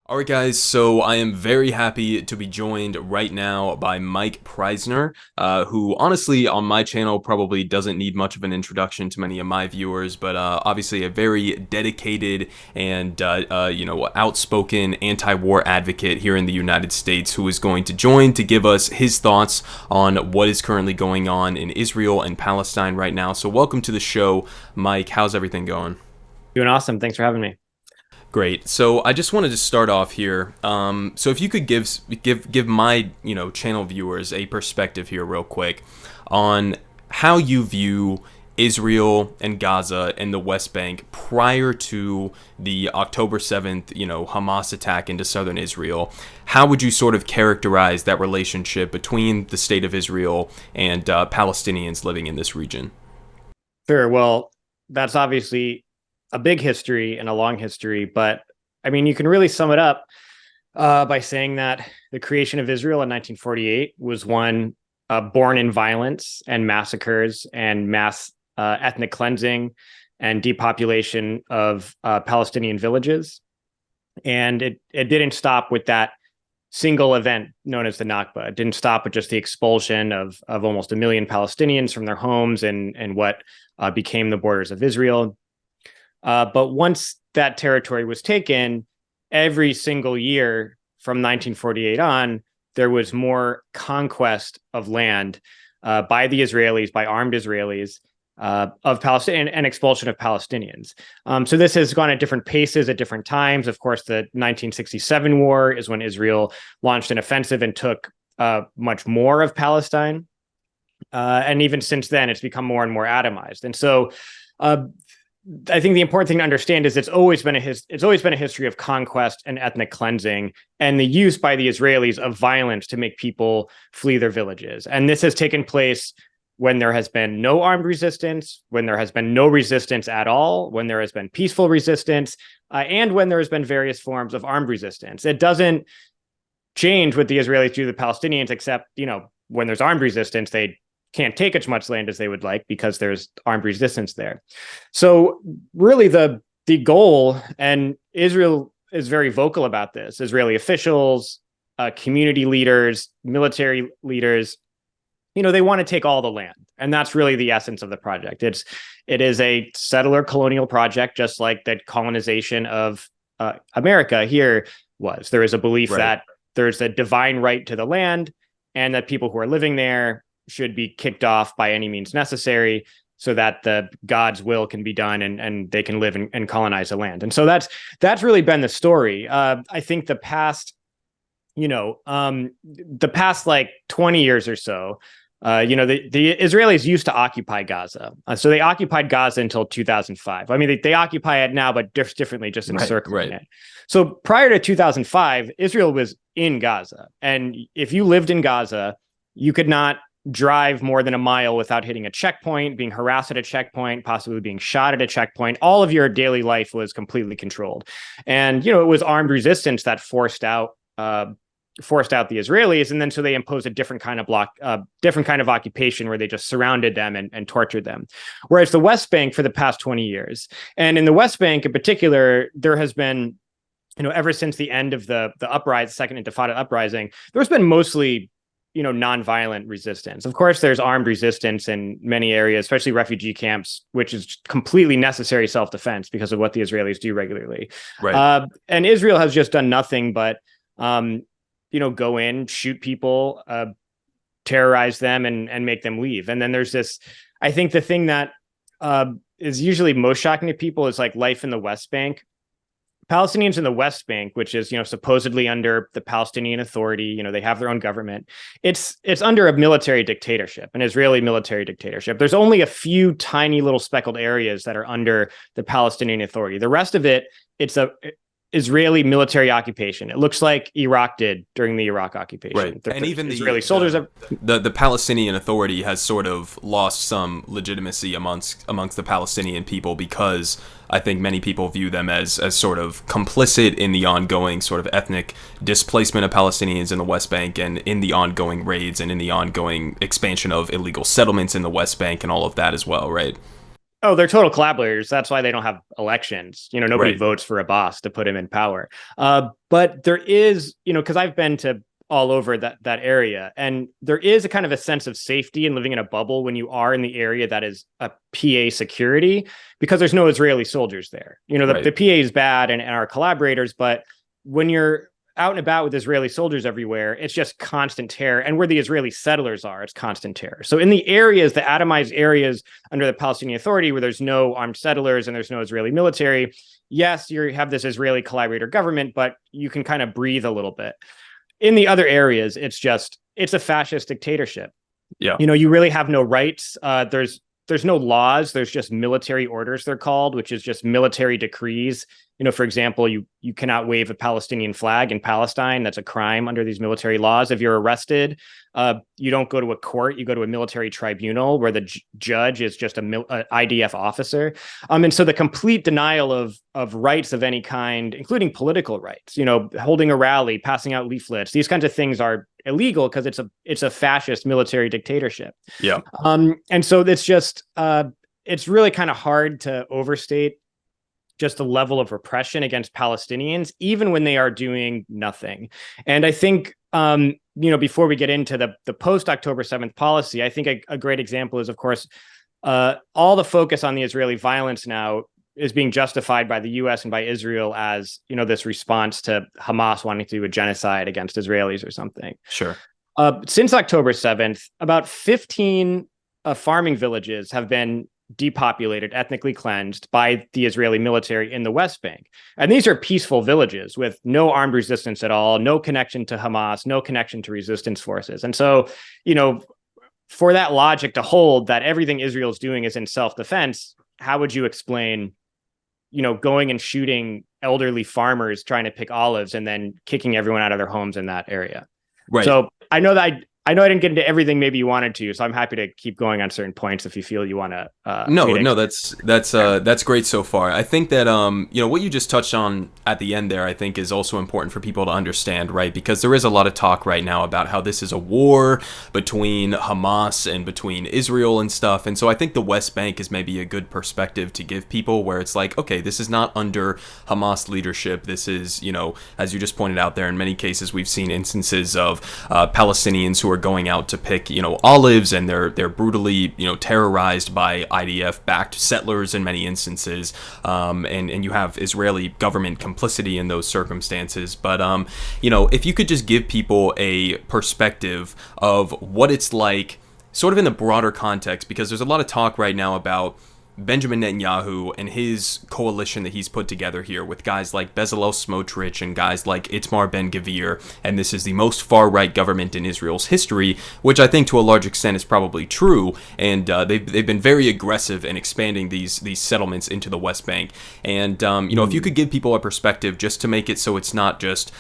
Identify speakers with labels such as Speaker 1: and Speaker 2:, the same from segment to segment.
Speaker 1: Alright guys, so I am very happy to be joined right now by Mike Prysner, who honestly on my channel probably doesn't need much of an introduction to many of my viewers, but obviously a very dedicated and outspoken anti-war advocate here in the United States who is going to join to give us his thoughts on what is currently going on in Israel and Palestine right now. So welcome to the show, Mike. How's everything going?
Speaker 2: Doing awesome. Thanks for having me.
Speaker 1: Great. So I just wanted to start off here. So if you could give my channel viewers a perspective here, real quick, on how you view Israel and Gaza and the West Bank prior to the October 7th, Hamas attack into southern Israel. How would you sort of characterize that relationship between the state of Israel and Palestinians living in this region?
Speaker 2: Sure. Well, that's obviously a big history and a long history, but I mean, you can really sum it up by saying that the creation of Israel in 1948 was one born in violence and massacres and mass ethnic cleansing and depopulation of Palestinian villages. And it didn't stop with that single event known as the Nakba. It didn't stop with just the expulsion of almost 1 million Palestinians from their homes and what became the borders of Israel. But once that territory was taken, every single year from 1948 on, there was more conquest of land by the Israelis, by armed Israelis, of Palestine and expulsion of Palestinians. So this has gone at different paces at different times. Of course, the 1967 war is when Israel launched an offensive and took much more of Palestine. And even since then, it's become more and more atomized. And so I think the important thing to understand is it's always been a history of conquest and ethnic cleansing and the use by the Israelis of violence to make people flee their villages. And this has taken place when there has been no armed resistance, when there has been no resistance at all, when there has been peaceful resistance, and when there has been various forms of armed resistance. It doesn't change what the Israelis do to the Palestinians, except, when there's armed resistance, they can't take as much land as they would like because there's armed resistance there. So really the goal, and Israel is very vocal about this, Israeli officials, community leaders, military leaders, they want to take all the land. And that's really the essence of the project. It is a settler colonial project, just like the colonization of America here was. There is a belief that there's a divine right to the land and that people who are living there should be kicked off by any means necessary so that the God's will can be done and they can live and colonize the land. And so that's really been the story. I think the past like 20 years or so, the Israelis used to occupy Gaza. So they occupied Gaza until 2005. I mean, they occupy it now, but differently, just encircling it. So prior to 2005, Israel was in Gaza. And if you lived in Gaza, you could not drive more than a mile without hitting a checkpoint, being harassed at a checkpoint, possibly being shot at a checkpoint. All of your daily life was completely controlled. And, it was armed resistance that forced out the Israelis. And then so they imposed a different kind of occupation where they just surrounded them and tortured them. Whereas the West Bank for the past 20 years, and in the West Bank in particular, there has been, ever since the end of the Second Intifada uprising, there's been mostly nonviolent resistance. Of course, there's armed resistance in many areas, especially refugee camps, which is completely necessary self-defense because of what the Israelis do regularly. Right. And Israel has just done nothing but, go in, shoot people, terrorize them, and make them leave. And then there's this, I think the thing that is usually most shocking to people is like life in the West Bank. Palestinians in the West Bank, which is, supposedly under the Palestinian Authority, they have their own government. It's under a military dictatorship, an Israeli military dictatorship. There's only a few tiny little speckled areas that are under the Palestinian Authority. The rest of it, it's a Israeli military occupation. It looks like Iraq did during the Iraq occupation.
Speaker 1: Right. And even the
Speaker 2: Israeli soldiers
Speaker 1: the Palestinian Authority has sort of lost some legitimacy amongst the Palestinian people because I think many people view them as sort of complicit in the ongoing sort of ethnic displacement of Palestinians in the West Bank and in the ongoing raids and in the ongoing expansion of illegal settlements in the West Bank and all of that as well, right?
Speaker 2: Oh, they're total collaborators. That's why they don't have elections. Nobody
Speaker 1: Right.
Speaker 2: votes for a boss to put him in power. But there is, because I've been to all over that area, and there is a kind of a sense of safety in living in a bubble when you are in the area that is a PA security, because there's no Israeli soldiers there. The
Speaker 1: Right.
Speaker 2: PA is bad and our collaborators, but when you're out and about with Israeli soldiers everywhere, it's just constant terror. And where the Israeli settlers are, it's constant terror. So in the areas, the atomized areas under the Palestinian Authority, where there's no armed settlers and there's no Israeli military, yes, you have this Israeli collaborator government, but you can kind of breathe a little bit. In the other areas, it's a fascist dictatorship.
Speaker 1: Yeah.
Speaker 2: You really have no rights. There's no laws. There's just military orders, they're called, which is just military decrees. For example, you cannot wave a Palestinian flag in Palestine. That's a crime under these military laws. If you're arrested, you don't go to a court. You go to a military tribunal where the judge is just a IDF officer. And so the complete denial of rights of any kind, including political rights, holding a rally, passing out leaflets, these kinds of things are illegal because it's a fascist military dictatorship.
Speaker 1: Yeah.
Speaker 2: And so it's really kind of hard to overstate just the level of repression against Palestinians, even when they are doing nothing. And I think, before we get into the post-October 7th policy, I think a great example is, of course, all the focus on the Israeli violence now is being justified by the U.S. and by Israel as, this response to Hamas wanting to do a genocide against Israelis or something.
Speaker 1: Sure.
Speaker 2: Since October 7th, about 15 farming villages have been depopulated, ethnically cleansed by the Israeli military in the West Bank. And these are peaceful villages with no armed resistance at all, no connection to Hamas, no connection to resistance forces. And so, for that logic to hold that everything Israel's doing is in self-defense, how would you explain, going and shooting elderly farmers trying to pick olives and then kicking everyone out of their homes in that area?
Speaker 1: Right.
Speaker 2: So I know that I didn't get into everything maybe you wanted to, so I'm happy to keep going on certain points if you feel you want to.
Speaker 1: No, that's great so far. I think that what you just touched on at the end there, I think is also important for people to understand, right? Because there is a lot of talk right now about how this is a war between Hamas and between Israel and stuff, and so I think the West Bank is maybe a good perspective to give people, where it's like, okay, this is not under Hamas leadership. This is, as you just pointed out there, in many cases we've seen instances of Palestinians who are going out to pick, olives, and they're brutally, terrorized by IDF-backed settlers in many instances, and you have Israeli government complicity in those circumstances. But if you could just give people a perspective of what it's like, sort of in the broader context, because there's a lot of talk right now about Benjamin Netanyahu and his coalition that he's put together here with guys like Bezalel Smotrich and guys like Itamar Ben-Gvir, and this is the most far-right government in Israel's history, which I think to a large extent is probably true, and they've been very aggressive in expanding these settlements into the West Bank. And if you could give people a perspective just to make it so it's not just,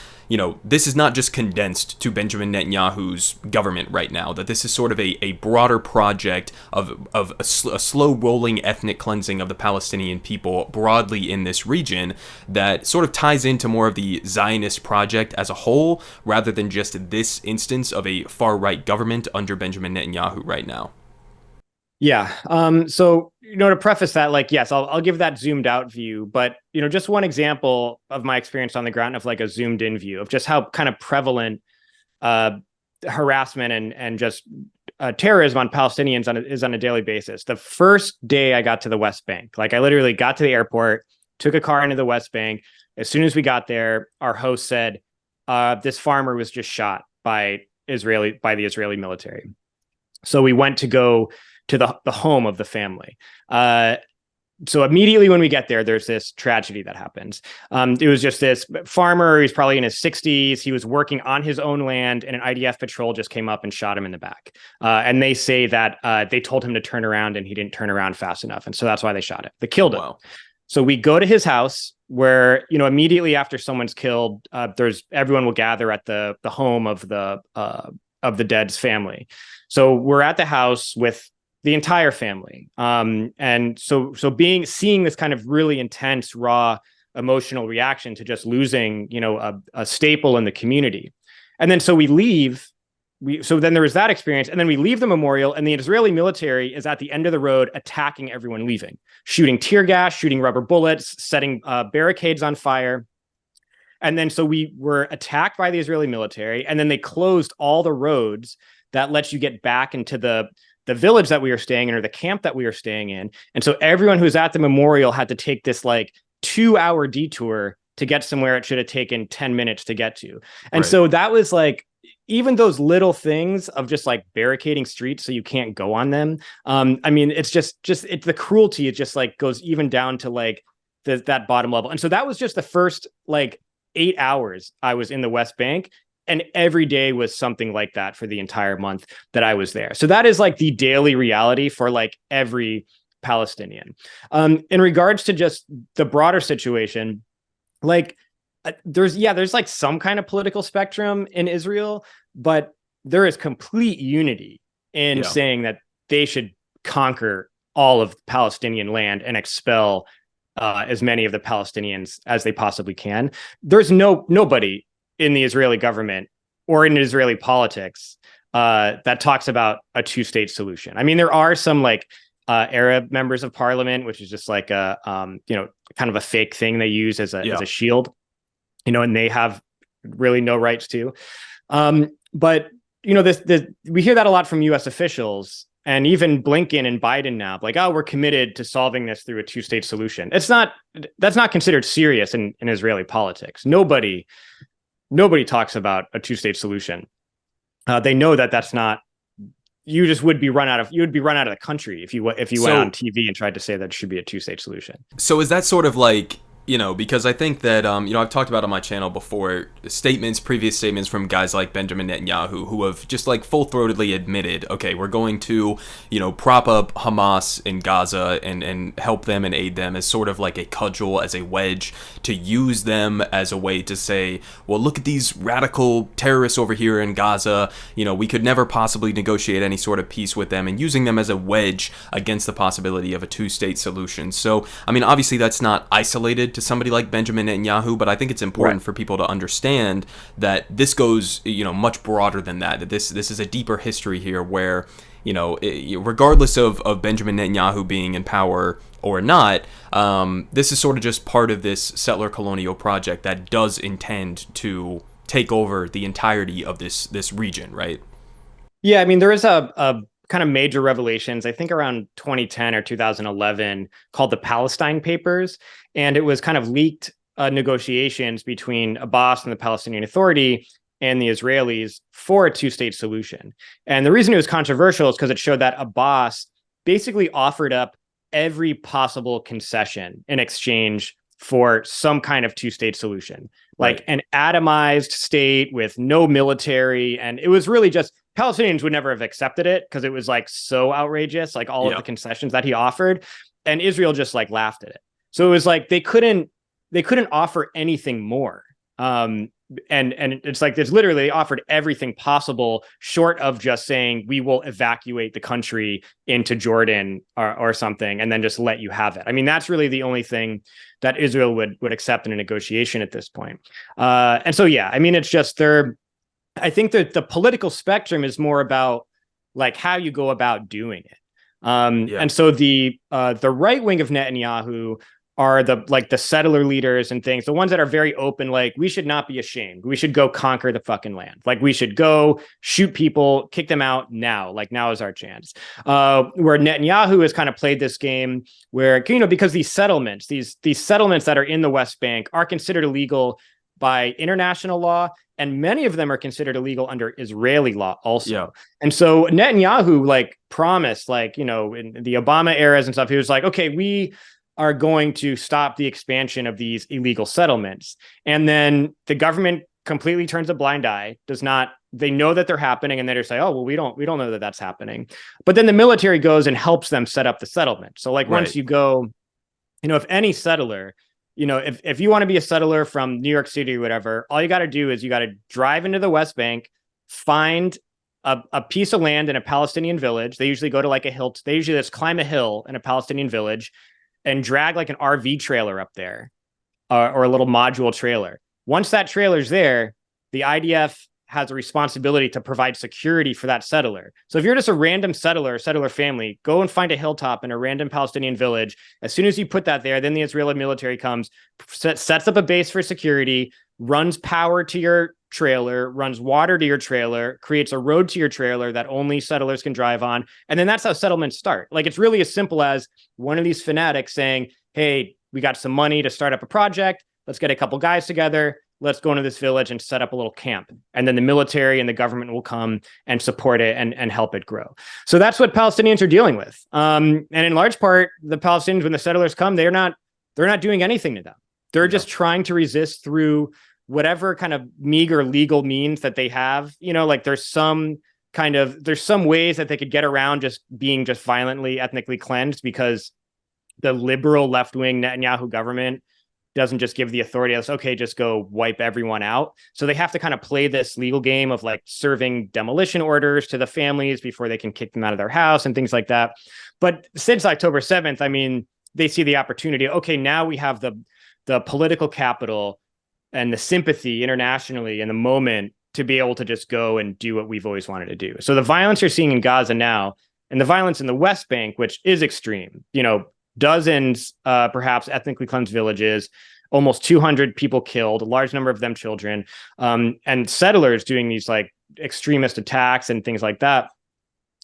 Speaker 1: this is not just condensed to Benjamin Netanyahu's government right now, that this is sort of a broader project of a slow rolling ethnic cleansing of the Palestinian people broadly in this region that sort of ties into more of the Zionist project as a whole, rather than just this instance of a far right government under Benjamin Netanyahu right now.
Speaker 2: Yeah. So, to preface that, yes, I'll give that zoomed out view, but, just one example of my experience on the ground of a zoomed in view of just how kind of prevalent harassment and just terrorism on Palestinians is on a daily basis. The first day I got to the West Bank, I literally got to the airport, took a car into the West Bank. As soon as we got there, our host said, this farmer was just shot by the Israeli military. So we went to go to the home of the family. So immediately when we get there, there's this tragedy that happens. It was just this farmer. He's probably in his 60s. He was working on his own land, and an IDF patrol just came up and shot him in the back. And they say that they told him to turn around, and he didn't turn around fast enough. And so that's why they shot him. They killed him. Wow. So we go to his house where, immediately after someone's killed, everyone will gather at the home of the dead's family. So we're at the house with the entire family. And so seeing this kind of really intense, raw emotional reaction to just losing, a staple in the community. And then so we leave so then there was that experience, and then we leave the memorial, and the Israeli military is at the end of the road attacking everyone leaving, shooting tear gas, shooting rubber bullets, setting barricades on fire. And then so we were attacked by the Israeli military, and then they closed all the roads that lets you get back into the village that we were staying in, or the camp that we were staying in. And so everyone who's at the memorial had to take this like 2-hour detour to get somewhere it should have taken 10 minutes to get to. And so that was like, even those little things of just like barricading streets so you can't go on them. I mean, it's it's the cruelty. It just like goes even down to like that bottom level. And so that was just the first like 8 hours I was in the West Bank. And every day was something like that for the entire month that I was there. So that is like the daily reality for like every Palestinian. In regards to just the broader situation, like there's like some kind of political spectrum in Israel, but there is complete unity in saying that they should conquer all of Palestinian land and expel as many of the Palestinians as they possibly can. There's nobody in the Israeli government or in Israeli politics that talks about a two-state solution. I mean, there are some like Arab members of parliament, which is just like a kind of a fake thing they use as a shield, and they have really no rights to. But we hear that a lot from U.S. officials, and even Blinken and Biden now, like, oh, we're committed to solving this through a two-state solution. That's not considered serious in Israeli politics. Nobody talks about a two-state solution. They know that that's not. You would be run out of the country if you went on TV and tried to say that it should be a two-state solution.
Speaker 1: So is that sort of like, because I think that, I've talked about on my channel before, previous statements from guys like Benjamin Netanyahu, who have just like full-throatedly admitted, okay, we're going to, prop up Hamas in Gaza and help them and aid them as sort of like a cudgel, as a wedge, to use them as a way to say, well, look at these radical terrorists over here in Gaza, we could never possibly negotiate any sort of peace with them, and using them as a wedge against the possibility of a two-state solution. So, I mean, obviously that's not isolated to somebody like Benjamin Netanyahu, but I think it's important for people to understand that this goes, much broader than that. That this is a deeper history here, where, regardless of Benjamin Netanyahu being in power or not, this is sort of just part of this settler colonial project that does intend to take over the entirety of this region, right?
Speaker 2: Yeah, I mean, there is a kind of major revelations, I think around 2010 or 2011, called the Palestine Papers. And it was kind of leaked negotiations between Abbas and the Palestinian Authority and the Israelis for a two-state solution. And the reason it was controversial is because it showed that Abbas basically offered up every possible concession in exchange for some kind of two-state solution, like an atomized state with no military. And it was really just, Palestinians would never have accepted it because it was like so outrageous, like all of the concessions that he offered, and Israel just like laughed at it. So it was like they couldn't offer anything more. And it's like there's literally, they offered everything possible short of just saying we will evacuate the country into Jordan or something and then just let you have it. I mean, that's really the only thing that Israel would accept in a negotiation at this point. And so, yeah, I mean, it's just I think that the political spectrum is more about like how you go about doing it. And so the right wing of Netanyahu are the settler leaders and things, the ones that are very open, like, we should not be ashamed. We should go conquer the fucking land. Like, we should go shoot people, kick them out now. Like, now is our chance. Where Netanyahu has kind of played this game where, because these settlements that are in the West Bank are considered illegal by international law, and many of them are considered illegal under Israeli law also. Yeah. And so Netanyahu like promised, like, in the Obama eras and stuff, he was like, okay, we are going to stop the expansion of these illegal settlements. And then the government completely turns a blind eye, they know that they're happening, and they just say, oh, well, we don't know that that's happening. But then the military goes and helps them set up the settlement. So like once you go, if any settler, if you want to be a settler from New York City or whatever, all you got to do is you got to drive into the West Bank, find a piece of land in a Palestinian village. They usually go to like a hill. They usually just climb a hill in a Palestinian village and drag like an RV trailer up there or a little module trailer. Once that trailer's there, the IDF has a responsibility to provide security for that settler. So if you're just a random settler family, go and find a hilltop in a random Palestinian village. As soon as you put that there, then the Israeli military comes, sets up a base for security, runs power to your trailer, runs water to your trailer, creates a road to your trailer that only settlers can drive on. And then that's how settlements start. Like, it's really as simple as one of these fanatics saying, hey, we got some money to start up a project. Let's get a couple guys together. Let's go into this village and set up a little camp. And then the military and the government will come and support it and help it grow. So that's what Palestinians are dealing with. And in large part, the Palestinians, when the settlers come, they're not doing anything to them. They're just trying to resist through whatever kind of meager legal means that they have. You know, like there's some ways that they could get around just being just violently ethnically cleansed, because the liberal left-wing Netanyahu government doesn't just give the authority as, okay, just go wipe everyone out. So they have to kind of play this legal game of like serving demolition orders to the families before they can kick them out of their house and things like that. But since October 7th, I mean, they see the opportunity. Okay, now we have the political capital and the sympathy internationally in the moment to be able to just go and do what we've always wanted to do. So the violence you're seeing in Gaza now, and the violence in the West Bank, which is extreme, you know, dozens, perhaps ethnically cleansed villages, almost 200 people killed, a large number of them children, and settlers doing these like extremist attacks and things like that.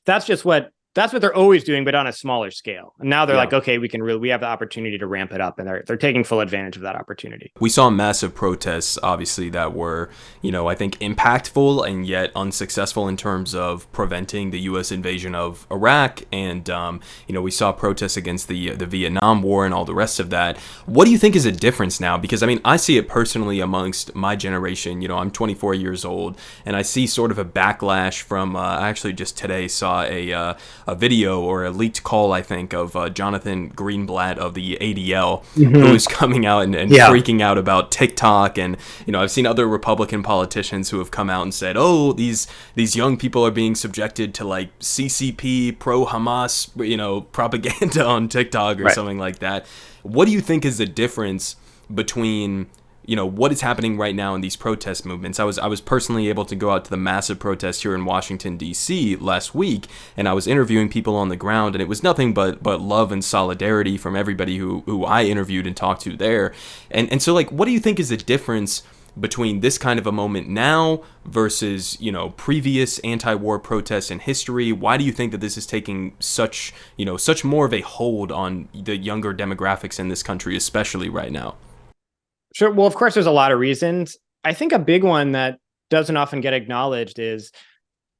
Speaker 2: That's what they're always doing, but on a smaller scale. And now they're like, okay, we have the opportunity to ramp it up, and they're taking full advantage of that opportunity.
Speaker 1: We saw massive protests, obviously, that were, you know, I think impactful and yet unsuccessful in terms of preventing the U.S. invasion of Iraq. And, you know, we saw protests against the Vietnam War and all the rest of that. What do you think is a difference now? Because, I mean, I see it personally amongst my generation. You know, I'm 24 years old, and I see sort of a backlash from, I actually just today saw a video or a leaked call, I think, of Jonathan Greenblatt of the ADL, who is coming out and freaking out about TikTok. And, you know, I've seen other Republican politicians who have come out and said, oh, these young people are being subjected to like CCP, pro-Hamas, you know, propaganda on TikTok or something like that. What do you think is the difference between, you know, what is happening right now in these protest movements? I was personally able to go out to the massive protest here in Washington, D.C. last week, and I was interviewing people on the ground, and it was nothing but love and solidarity from everybody who I interviewed and talked to there. And so, like, what do you think is the difference between this kind of a moment now versus, you know, previous anti-war protests in history? Why do you think that this is taking such more of a hold on the younger demographics in this country, especially right now?
Speaker 2: Sure. Well, of course, there's a lot of reasons. I think a big one that doesn't often get acknowledged is,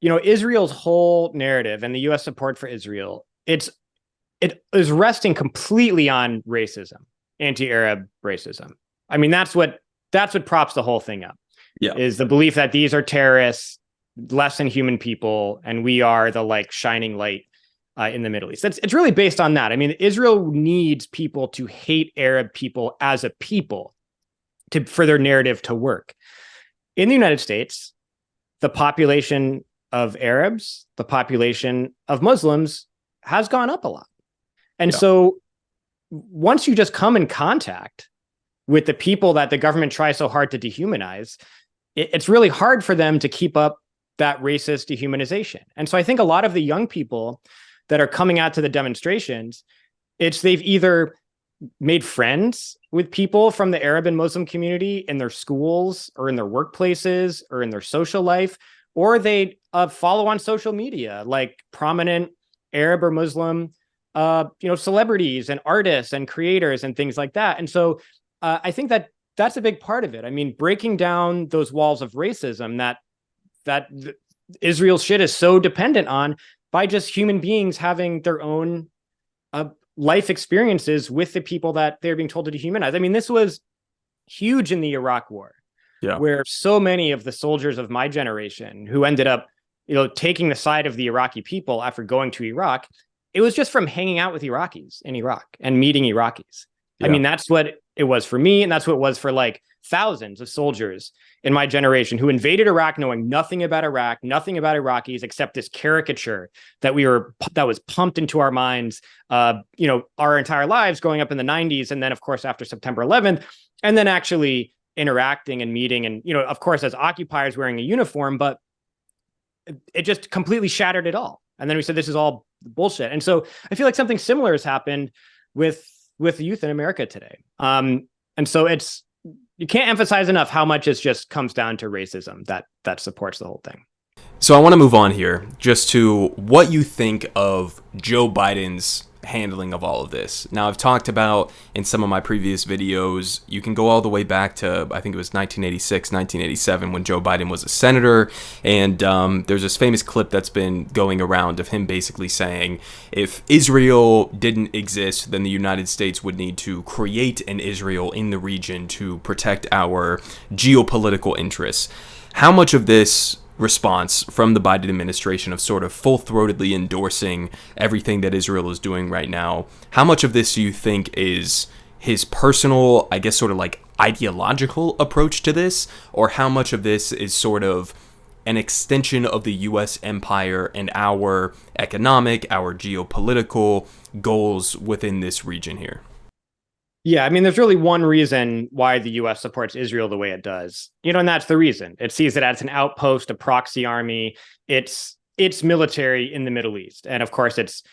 Speaker 2: you know, Israel's whole narrative and the U.S. support for Israel. It is resting completely on racism, anti-Arab racism. I mean, that's what props the whole thing up. Yeah, is the belief that these are terrorists, less than human people, and we are the like shining light in the Middle East. It's really based on that. I mean, Israel needs people to hate Arab people as a people for their narrative to work. In the United States, the population of Arabs, the population of Muslims has gone up a lot. And so once you just come in contact with the people that the government tries so hard to dehumanize, it's really hard for them to keep up that racist dehumanization. And so I think a lot of the young people that are coming out to the demonstrations, they've either made friends with people from the Arab and Muslim community in their schools or in their workplaces or in their social life, or they follow on social media, like prominent Arab or Muslim, celebrities and artists and creators and things like that. And so I think that's a big part of it. I mean, breaking down those walls of racism that Israel's shit is so dependent on by just human beings having their own life experiences with the people that they're being told to dehumanize. I mean, this was huge in the Iraq War, where so many of the soldiers of my generation who ended up, you know, taking the side of the Iraqi people after going to Iraq, it was just from hanging out with Iraqis in Iraq and meeting Iraqis. I mean, that's what it was for me, and that's what it was for like thousands of soldiers in my generation who invaded Iraq knowing nothing about Iraq, nothing about Iraqis, except this caricature that was pumped into our minds, our entire lives growing up in the 90s. And then, of course, after September 11th, and then actually interacting and meeting, and of course as occupiers wearing a uniform, but it just completely shattered it all. And then we said this is all bullshit. And so I feel like something similar has happened with youth in America today. And so you can't emphasize enough how much it just comes down to racism that supports the whole thing.
Speaker 1: So I want to move on here just to what you think of Joe Biden's handling of all of this. Now, I've talked about in some of my previous videos, you can go all the way back to, I think it was 1986, 1987, when Joe Biden was a senator. And there's this famous clip that's been going around of him basically saying, if Israel didn't exist, then the United States would need to create an Israel in the region to protect our geopolitical interests. How much of this response from the Biden administration of sort of full-throatedly endorsing everything that Israel is doing right now, how much of this do you think is his personal, I guess, sort of like ideological approach to this, or how much of this is sort of an extension of the U.S. empire and our economic, our geopolitical goals within this region here?
Speaker 2: Yeah, I mean, there's really one reason why the U.S. supports Israel the way it does, and that's the reason. It sees it as an outpost, a proxy army. It's military in the Middle East. And of course, it's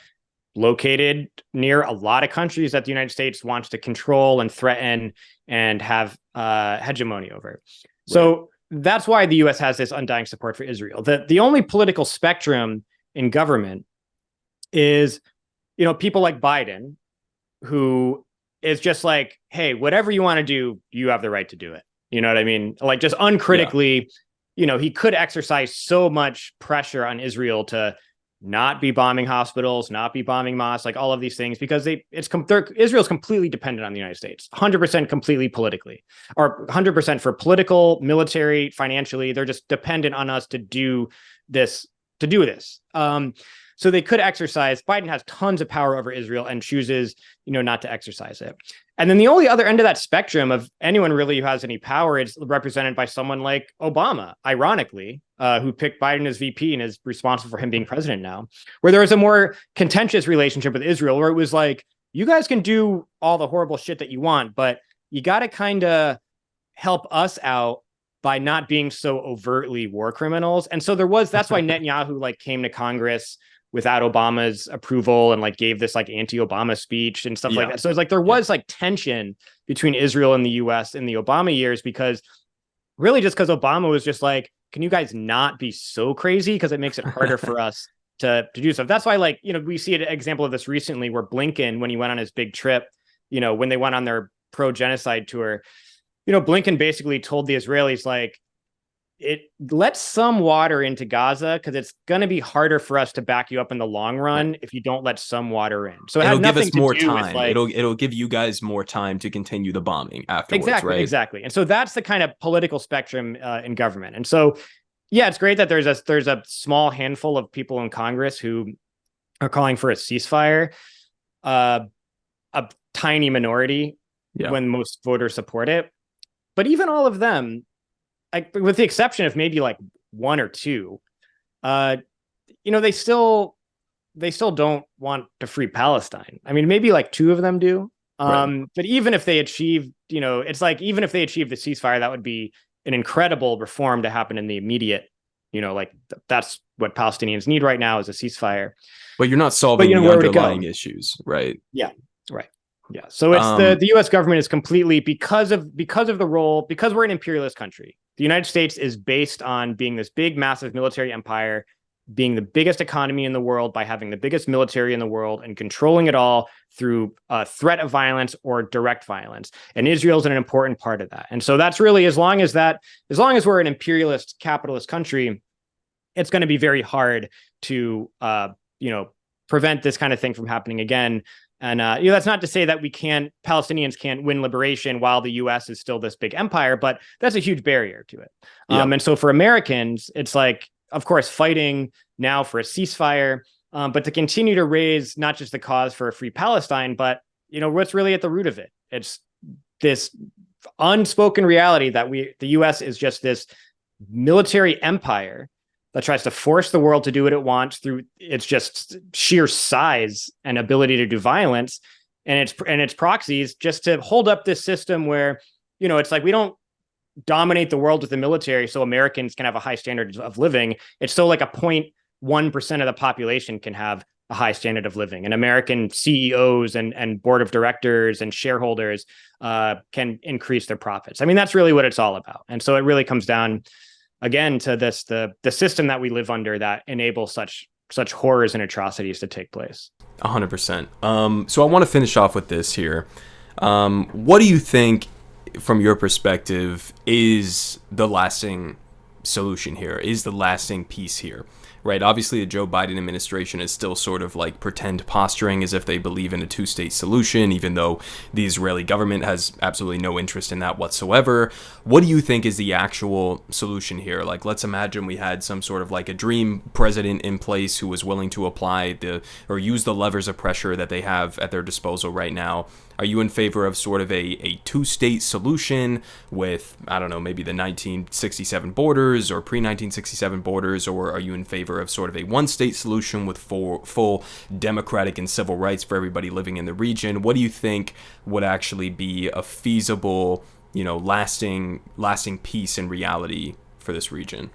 Speaker 2: located near a lot of countries that the United States wants to control and threaten and have hegemony over. Right. So that's why the U.S. has this undying support for Israel. The only political spectrum in government is, people like Biden, who is just like, hey, whatever you want to do, you have the right to do it. You know what I mean? Like, just uncritically, he could exercise so much pressure on Israel to not be bombing hospitals, not be bombing mosques, like all of these things, because Israel's completely dependent on the United States, 100% completely politically, or 100% for political, military, financially. They're just dependent on us to do this. So they could exercise. Biden has tons of power over Israel and chooses, not to exercise it. And then the only other end of that spectrum of anyone really who has any power is represented by someone like Obama, ironically, who picked Biden as VP and is responsible for him being president now, where there was a more contentious relationship with Israel, where it was like, you guys can do all the horrible shit that you want, but you got to kind of help us out by not being so overtly war criminals. And so that's why Netanyahu came to Congress without Obama's approval and gave this anti-Obama speech and stuff like that. So it's there was tension between Israel and the US in the Obama years, because Obama was just can you guys not be so crazy? Because it makes it harder for us to do stuff. That's why we see an example of this recently where Blinken, when he went on his big trip, when they went on their pro-genocide tour, Blinken basically told the Israelis, it lets some water into Gaza because it's going to be harder for us to back you up in the long run if you don't let some water in. So it'll give us more time.
Speaker 1: It'll give you guys more time to continue the bombing afterwards.
Speaker 2: Exactly. And so that's the kind of political spectrum in government. And so, yeah, it's great that there's a small handful of people in Congress who are calling for a ceasefire, a tiny minority when most voters support it. But even all of them, with the exception of maybe one or two, they still don't want to free Palestine. I mean, maybe two of them do. But even if they achieve, even if they achieve the ceasefire, that would be an incredible reform to happen in the immediate, that's what Palestinians need right now, is a ceasefire.
Speaker 1: But you're not solving the underlying issues, right?
Speaker 2: Yeah, right. Yeah. So it's the US government is completely, because of the role, because we're an imperialist country. The United States is based on being this big, massive military empire, being the biggest economy in the world by having the biggest military in the world and controlling it all through threat of violence or direct violence. And Israel's an important part of that. And so that's really, as long as we're an imperialist capitalist country, it's going to be very hard to, prevent this kind of thing from happening again. And that's not to say that Palestinians can't win liberation while the U.S. is still this big empire, but that's a huge barrier to it. And so for Americans, it's of course, fighting now for a ceasefire, but to continue to raise not just the cause for a free Palestine, but what's really at the root of it. It's this unspoken reality that the U.S. is just this military empire that tries to force the world to do what it wants through its just sheer size and ability to do violence, and its proxies, just to hold up this system where, it's we don't dominate the world with the military so Americans can have a high standard of living. It's so like a 0.1% of the population can have a high standard of living, and American CEOs and board of directors and shareholders can increase their profits. I mean, that's really what it's all about. And so it really comes down again to this, the system that we live under that enables such horrors and atrocities to take place.
Speaker 1: 100%. So I want to finish off with this here. What do you think, from your perspective, is the lasting solution here? Is the lasting peace here? Right? Obviously, the Joe Biden administration is still sort of like pretend posturing as if they believe in a two-state solution, even though the Israeli government has absolutely no interest in that whatsoever. What do you think is the actual solution here? Like, let's imagine we had some sort of like a dream president in place who was willing to apply or use the levers of pressure that they have at their disposal right now. Are you in favor of sort of a two-state solution with, I don't know, maybe the 1967 borders or pre-1967 borders, or are you in favor of sort of a one-state solution with full democratic and civil rights for everybody living in the region? What do you think would actually be a feasible, lasting peace and reality for this region?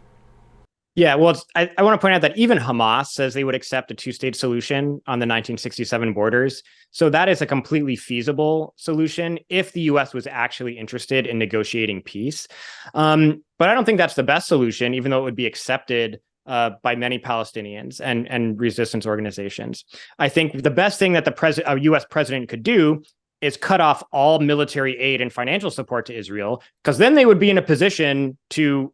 Speaker 2: Yeah, well, I want to point out that even Hamas says they would accept a two-state solution on the 1967 borders. So that is a completely feasible solution if the U.S. was actually interested in negotiating peace. But I don't think that's the best solution, even though it would be accepted by many Palestinians and resistance organizations. I think the best thing that a U.S. president could do is cut off all military aid and financial support to Israel, because then they would be in a position to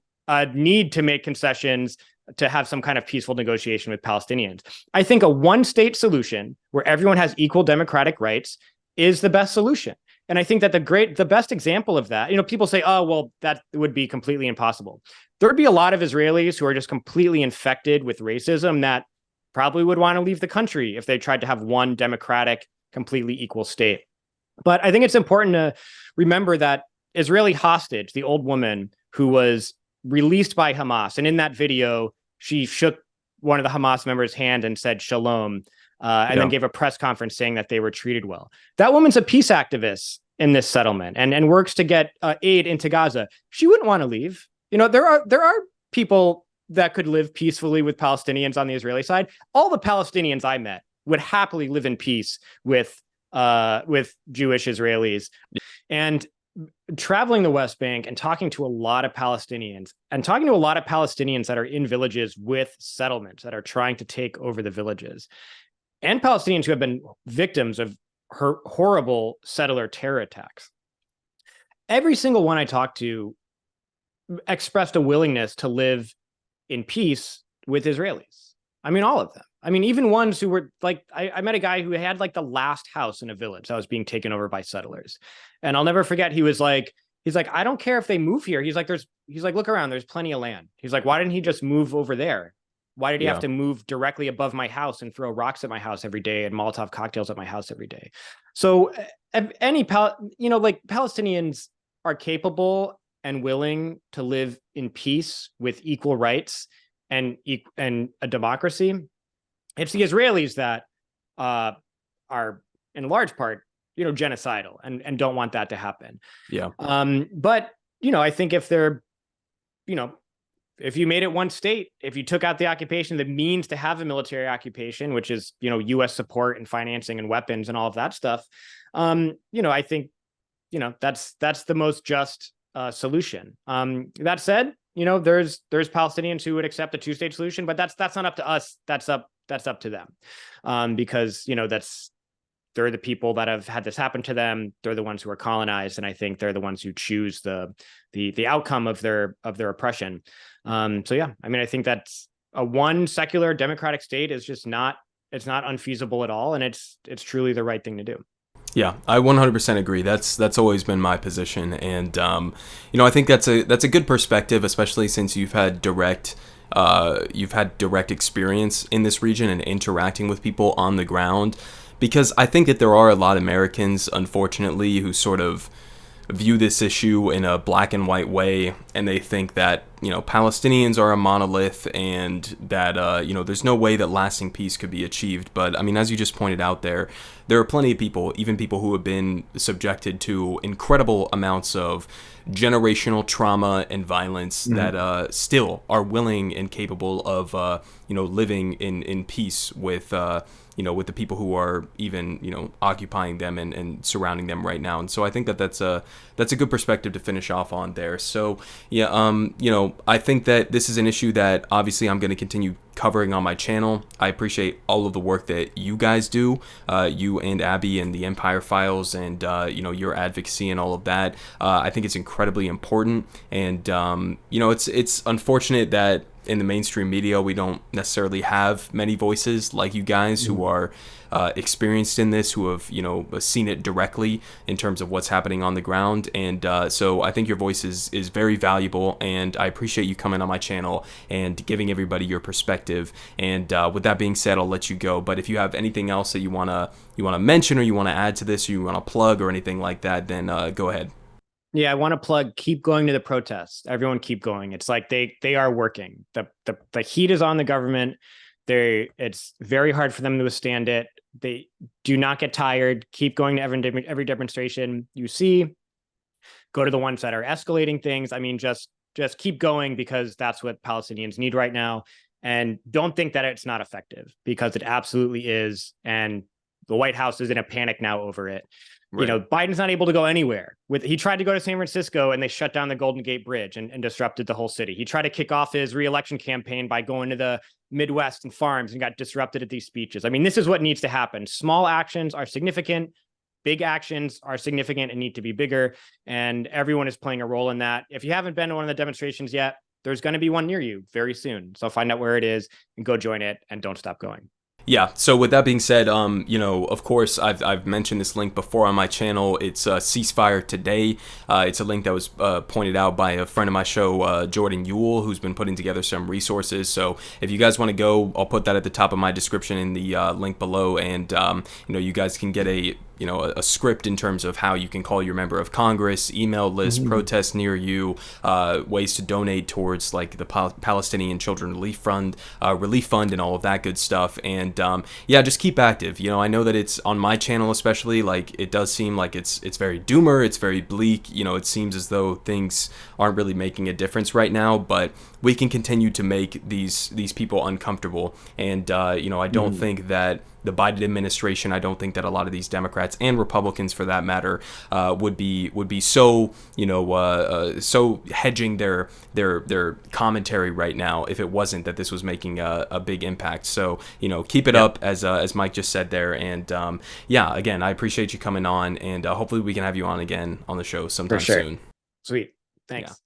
Speaker 2: need to make concessions to have some kind of peaceful negotiation with Palestinians. I think a one-state solution where everyone has equal democratic rights is the best solution. And I think that the best example of that, people say, oh, well, that would be completely impossible. There would be a lot of Israelis who are just completely infected with racism that probably would want to leave the country if they tried to have one democratic, completely equal state. But I think it's important to remember that Israeli hostage, the old woman who was released by Hamas, and in that video, she shook one of the Hamas members' hand and said shalom, and then gave a press conference saying that they were treated well. That woman's a peace activist in this settlement and works to get aid into Gaza. She wouldn't want to leave. There are people that could live peacefully with Palestinians on the Israeli side. All the Palestinians I met would happily live in peace with Jewish Israelis. And traveling the West Bank and talking to a lot of Palestinians that are in villages with settlements that are trying to take over the villages, and Palestinians who have been victims of horrible settler terror attacks. Every single one I talked to expressed a willingness to live in peace with Israelis. I mean, all of them. I mean, even ones who were like, I met a guy who had like the last house in a village that was being taken over by settlers. And I'll never forget, he's like, I don't care if they move here. He's like, look around, there's plenty of land. He's like, why didn't he just move over there? Why did he have to move directly above my house and throw rocks at my house every day and Molotov cocktails at my house every day? So Palestinians are capable and willing to live in peace with equal rights and a democracy. It's the Israelis that are in large part, genocidal and don't want that to happen.
Speaker 1: Yeah.
Speaker 2: But, I think if they're, if you made it one state, if you took out the occupation, the means to have a military occupation, which is, U.S. support and financing and weapons and all of that stuff, I think, that's the most just solution. That said, there's Palestinians who would accept a two-state solution, but that's not up to us. That's up to them, because they're the people that have had this happen to them. They're the ones who are colonized, and I think they're the ones who choose the outcome of their oppression. So yeah, I mean, I think that's a one secular democratic state is just not unfeasible at all, and it's truly the right thing to do.
Speaker 1: Yeah, I 100% agree. That's always been my position, and I think that's a good perspective, especially since you've had direct experience in this region and interacting with people on the ground. Because I think that there are a lot of Americans, unfortunately, who sort of view this issue in a black and white way, and they think that, Palestinians are a monolith, and that, there's no way that lasting peace could be achieved. But I mean, as you just pointed out there are plenty of people, even people who have been subjected to incredible amounts of generational trauma and violence, that still are willing and capable of, living in peace with, with the people who are even, occupying them and surrounding them right now. And so I think that that's a good perspective to finish off on there. So yeah, I think that this is an issue that obviously I'm going to continue covering on my channel. I appreciate all of the work that you guys do, you and Abby and the Empire Files, and your advocacy and all of that. I think it's incredibly important, and it's unfortunate that in the mainstream media we don't necessarily have many voices like you guys who are experienced in this, who have seen it directly in terms of what's happening on the ground. And so I think your voice is very valuable, and I appreciate you coming on my channel and giving everybody your perspective. And with that being said, I'll let you go, but if you have anything else that you want to mention, or you want to add to this, or you want to plug or anything like that, then go ahead.
Speaker 2: Yeah, I want to plug, keep going to the protests. Everyone keep going. It's like they are working. The heat is on the government. It's very hard for them to withstand it. They do not get tired. Keep going to every demonstration you see. Go to the ones that are escalating things. I mean, just keep going, because that's what Palestinians need right now. And don't think that it's not effective, because it absolutely is. And the White House is in a panic now over it. Right. Biden's not able to go anywhere. He tried to go to San Francisco, and they shut down the Golden Gate Bridge and disrupted the whole city. He tried to kick off his re-election campaign by going to the Midwest and farms, and got disrupted at these speeches. I mean, this is what needs to happen. Small actions are significant. Big actions are significant and need to be bigger. And everyone is playing a role in that. If you haven't been to one of the demonstrations yet, there's going to be one near you very soon. So find out where it is and go join it, and don't stop going.
Speaker 1: Yeah, so with that being said, of course, I've mentioned this link before on my channel. It's Ceasefire Today. It's a link that was pointed out by a friend of my show, Jordan Ewell, who's been putting together some resources. So if you guys want to go, I'll put that at the top of my description in the link below, and you guys can get a script in terms of how you can call your member of Congress, email list, protests near you, ways to donate towards like the Palestinian Children Relief Fund, and all of that good stuff. And just keep active. I know that it's on my channel, especially, like, it does seem like it's very doomer, it's very bleak. It seems as though things aren't really making a difference right now, but we can continue to make these people uncomfortable. And I don't think that the Biden administration, I don't think that a lot of these Democrats and Republicans, for that matter, would be so so hedging their commentary right now if it wasn't that this was making a big impact. So keep it up, as Mike just said there. And again, I appreciate you coming on, and hopefully we can have you on again on the show sometime soon.
Speaker 2: Sweet, thanks. Yeah.